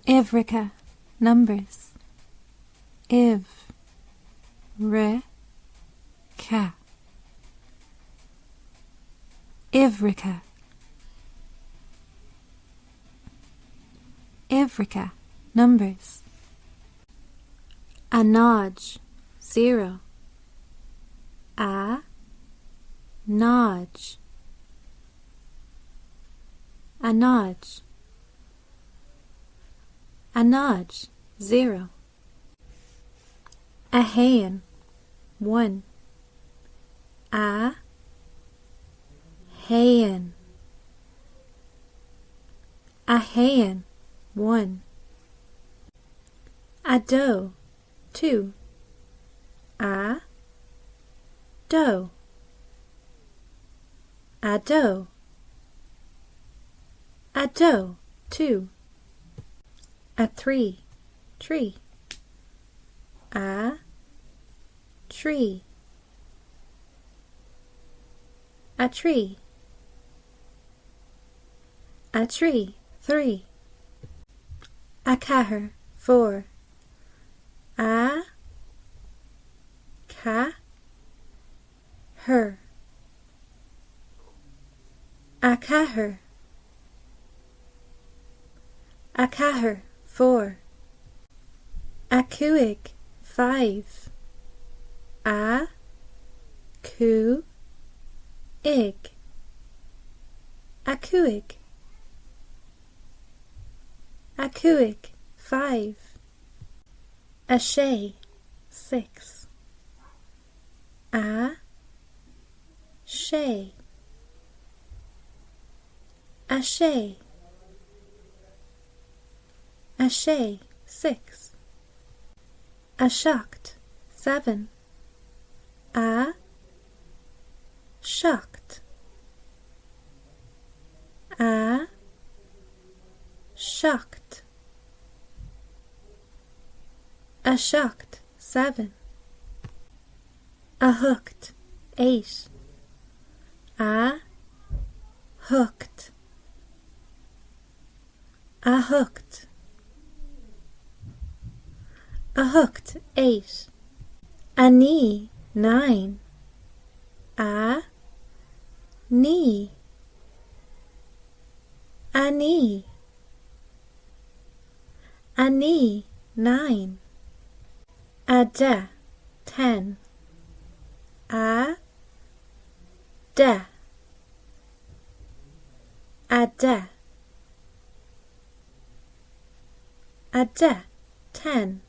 Ivrica, numbers. Iv, re, ca. Ivrica. Ivrica, numbers. Anaj, 0. A, naj. Anaj. Anaj, 0. Ahayan, 1. A, hayan. Ahayan, 1. Ado, 2. A, do. Ado. Ado, 2. A 3, tree. A, tree. A tree. A tree, 3. A caher, 4. A, ca, her. A caher. A caher, 4. A cuig, 5. A, cu, ig. A cuig. A cuig, 5. A shay, 6. A, shay. A shay. A shay, 6. A shocked, 7. A, shocked. A, shocked. A shocked, 7. A hooked, 8. A, hooked. A hooked. A hooked, 8. A knee, 9. A, knee. A knee. A knee, 9. A da, 10. A, da. A da. A da, 10.